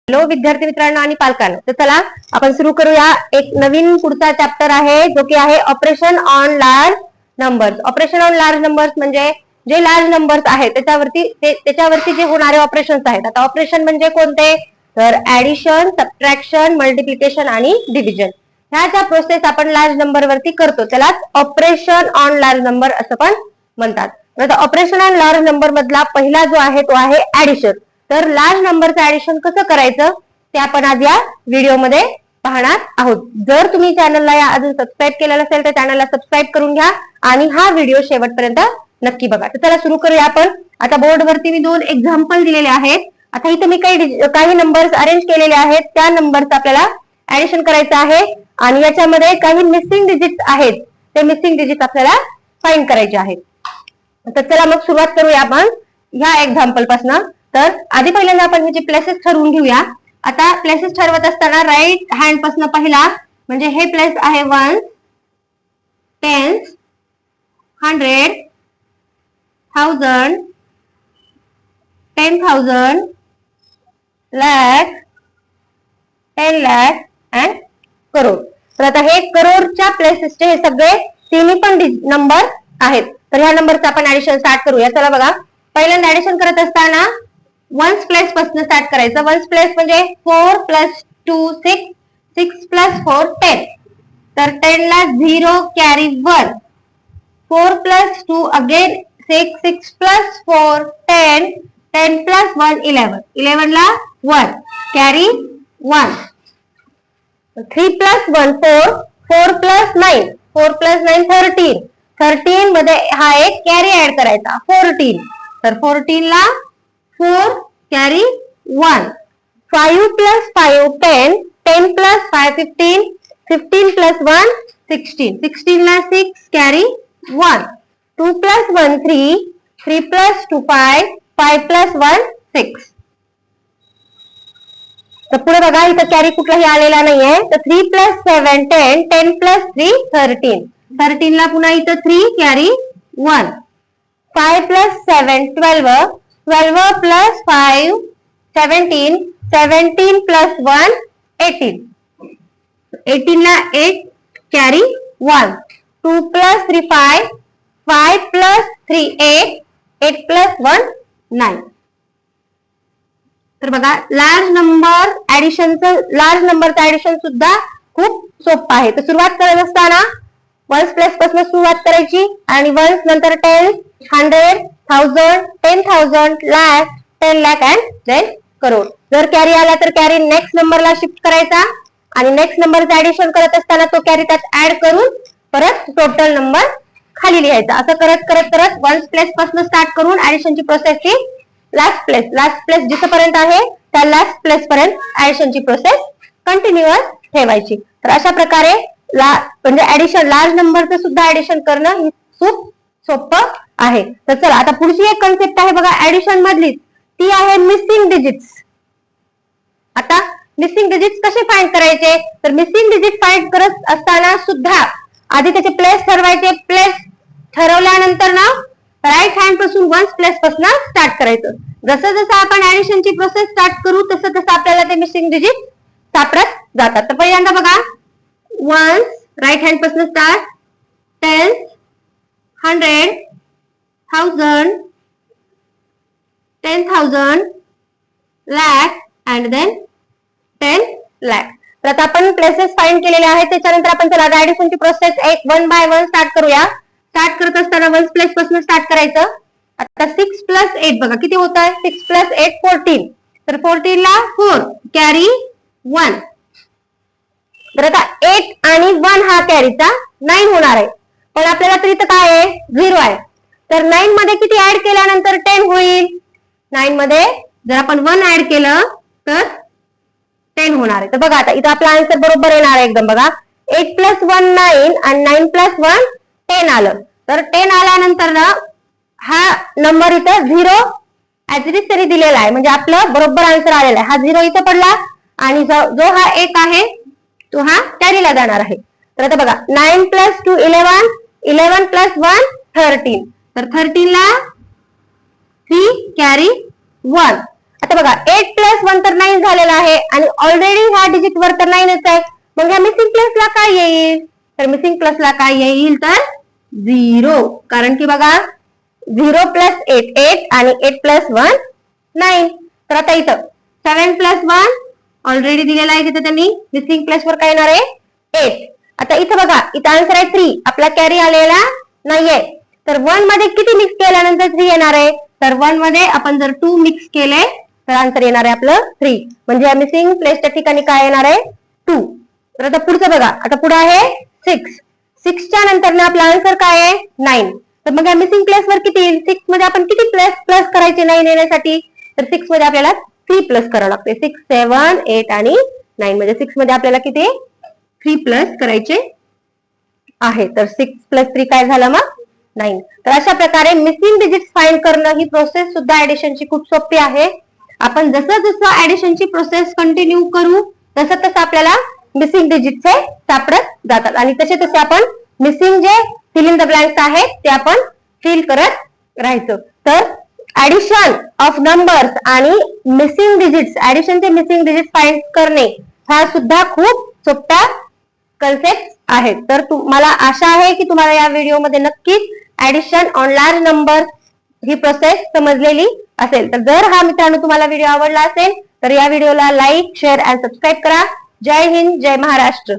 Hello विद्यार्थी मित्रांनो आणि पालकांनो, तर चला आपण सुरू करूया. एक नवीन पुढचा चॅप्टर आहे जो की आहे operation on large numbers. Operation on large numbers म्हणजे जे लार्ज नंबर्स आहेत त्याच्यावरती जे होणारे ऑपरेशन्स आहेत. आता ऑपरेशन म्हणजे कोणते, तर ऍडिशन, सबट्रॅक्शन, मल्टिप्लिकेशन आणि डिव्हिजन ह्या ज्या प्रोसेस आपण लार्ज नंबर वरती करतो त्यालाच ऑपरेशन ऑन लार्ज नंबर असं पण म्हणतात. तर ऑपरेशन ऑन लार्ज नंबर मधला पहिला जो आहे तो आहे ऍडिशन. तर लार्ज नंबरचं ऍडिशन कसं करायचं ते आपण आज या व्हिडिओमध्ये पाहणार आहोत. जर तुम्ही चॅनलला अजून सबस्क्राईब केलेलं असेल तर चॅनलला सबस्क्राईब करून घ्या आणि हा व्हिडिओ शेवटपर्यंत नक्की बघा. तर चला सुरू करूया आपण. आता बोर्डवरती मी 2 एक्झाम्पल दिलेले आहेत. आता इथे मी काही नंबर्स अरेंज केलेले आहेत. त्या नंबरचं आपल्याला ऍडिशन करायचं आहे आणि याच्यामध्ये काही मिसिंग डिजिट्स आहेत. ते मिसिंग डिजिट आपल्याला फाइंड करायचे आहेत. तर चला मग सुरुवात करूया आपण ह्या एक्झाम्पल पासून. तर आधी पहिल्यांदा आपण ह्याचे प्लेसेस ठरवून घेऊया. आता प्लेसेस ठरवत असताना राईट हँड पासून पहिला म्हणजे हे प्लेस आहे 1, 10, 100, 1000, 10,000, lakh, 10 lakh अँड करोड. तर आता हे करोडच्या प्लेसेसचे हे सगळे तिन्ही पण नंबर आहेत. तर ह्या नंबरचं आपण ऍडिशन स्टार्ट करूया. चला बघा, पहिल्यांदा ऍडिशन करत असताना वन्स प्लेस पासून स्टार्ट करायचं. वन्स प्लेस म्हणजे 4 + 2 6, 6 + 4 10. तर 10 ला 0 कॅरी 1, 4 + 2 अगेन 6, 6 + 4 10, 10 + 1 11, 11 ला 1 कॅरी 1, 3 + 1 4, 4 + 9, 4 + 9 13, 13 मध्ये हा एक कॅरी ऍड करायचा 14. तर 14 ला 4 कॅरी 1, 5 + 5 10, 10 + 5 15, 15 + 1 16, 16 ला 6 कॅरी 1, 2 + 1 3, 3 + 2 5, 5 + 1 6. तर पुढे बघा इथं कॅरी कुठलाही आलेला नाहीये. तर 3 + 7 10, 10 + 3 13, 13 ला पुन्हा इथं 3 कॅरी 1, 5 + 7 12, 12 + 5 17, 17 + 1 18, 18 ला 8 कॅरी 1, 2 + 3 5, 5 + 3 8, 8 + 1 9. तर बघा लार्ज नंबरचं ऍडिशन सुद्धा खूप सोपं आहे. तर सुरुवात करत असताना वन्स प्लेस पासून सुरुवात करायची आणि वन्स नंतर 10, 100, 1000, 10,000, lakh, 10 lakh and then crore. जर कॅरी आला तर कॅरी नेक्स्ट नंबरला शिफ्ट करायचा आणि नेक्स्ट नंबरचं ऍडिशन करत असताना तो कॅरी त्यात ऍड करून परत टोटल नंबर खाली लिहायचा. असं करत करत करत वन्स प्लेस पासून स्टार्ट करून ऍडिशनची प्रोसेसची लास्ट प्लेस जिथपर्यंत आहे त्या लास्ट प्लेस पर्यंत ऍडिशनची प्रोसेस कंटिन्युअस ठेवायची. तर अशा प्रकारे म्हणजे ऍडिशन लार्ज नंबरचं सुद्धा ऍडिशन करणं खूप सोपं आहे. तर चला आता पुढची एक कन्सेप्ट आहे बघा ऍडिशन मधली, ती आहे मिसिंग डिजिट्स. आता मिसिंग डिजिट्स कसे फाइंड करायचे, तर मिसिंग डिजिट फाइंड करत असताना सुद्धा आधी त्याचे प्लेस ठरवायचे. प्लेस ठरवल्यानंतर ना राईट हँड पासून वन्स प्लेस पासून स्टार्ट करायचं. जसं जसं आपण ऍडिशनची प्रोसेस स्टार्ट करू तसं तसं आपल्याला ते मिसिंग डिजिट सापडत जातात. तर पहिल्यांदा बघा वन्स राईट हँड पासून start 10, 100, 1000, 10,000, lakh and then 10 lakh. तर आता आपण प्लेसेस फाइंड केलेले आहेत. त्याच्यानंतर आपण चला ऍडिशनची प्रोसेस एक 1 बाय 1 स्टार्ट करूया. स्टार्ट करत असताना वन्स प्लेस पासून स्टार्ट करायचं. आता 6 + 8 बघा किती होत आहे, 6 + 8 14. तर 14 ला 4 कॅरी 1. तर आता 8 आणि 1 हा कॅरीचा 9 होणार आहे. पण आपल्याला तर इथं काय आहे 0 आहे. तर 9 मध्ये किती ऍड केल्यानंतर 10 होईल. 9 मध्ये जर आपण 1 ऍड केलं तर 10 होणार आहे. तर बघा आता इथं आपला आन्सर बरोबर येणार आहे एकदम. बघा 8 + 1 9 आणि 9 + 1 10 आलं. तर 10 आल्यानंतर ना हा नंबर इथं 0 ऍज इट इज तरी दिलेला आहे. म्हणजे आपलं बरोबर आन्सर आलेला आहे. हा 0 इथं पडला आणि जो हा 1 आहे तो हा कॅरीला जाणार आहे. तर आता बघा 9 + 2 11, 11 + 1 13. तर 13 ला 3 कॅरी 1 आता बघा 8+1 तर 9 झालेला आहे आणि ऑलरेडी ह्या डिजिट वर तर 9च आहे. मग ह्या मिसिंग प्लेसला काय येईल? तर मिसिंग प्लसला काय येईल तर 0. कारण की बघा 0+8 आणि 8+1 9. तर आता इथं 7+1 ऑलरेडी दिलेला आहे तिथे त्यांनी. मिसिंग प्लेस वर काय येणार आहे 8. आता इथं बघा इथं आन्सर आहे 3. आपला कॅरी आलेला नाहीये. तर 1 मध्ये किती मिक्स केल्यानंतर 3 येणार आहे? तर 1 मध्ये आपण जर 2 मिक्स केले तर आन्सर येणार आहे आपलं 3. म्हणजे या मिसिंग प्लेसच्या ठिकाणी काय येणार आहे 2. तर आता पुढचं बघा. आता पुढे आहे 6. 6च्या नंतर आपला आन्सर काय आहे 9. तर मग या मिसिंग प्लेस वर किती येईल? 6 मध्ये आपण किती प्लस करायचे 9 येण्यासाठी? तर 6 मध्ये आपल्याला 3 प्लस करावं लागते. 6, 7, 8 आणि 9 म्हणजे 6 मध्ये आपल्याला किती 3 प्लस करायचे आहे. तर 6+3 काय झालं मग 9. तर अशा प्रकारे मिसिंग डिजिट्स फाइंड करणं ही प्रोसेस सुद्धा ऍडिशनची खूप सोपी आहे. आपण जसं जसं ऍडिशनची प्रोसेस कंटिन्यू करू तसं तसं आपल्याला मिसिंग डिजिट्स हे सापडत जातात आणि तसे तसे आपण मिसिंग जे फिल इन द ब्लँक्स आहेत ते आपण फिल करत राहायचं. तर ऍडिशन ऑफ नंबर्स आणि मिसिंग डिजिट्स, ऍडिशनचे मिसिंग डिजिट्स फाइंड करणे हा सुद्धा खूप सोपा कन्सेप्ट आहेत. तर मला आशा आहे की तुम्हाला या व्हिडिओमध्ये नक्कीच addition on large number he process समजलेली असेल. तर जर हा मित्रांनो तुम्हाला व्हिडिओ आवडला असेल तर या व्हिडिओला लाईक, शेअर आणि सबस्क्राईब करा. जय हिंद, जय महाराष्ट्र.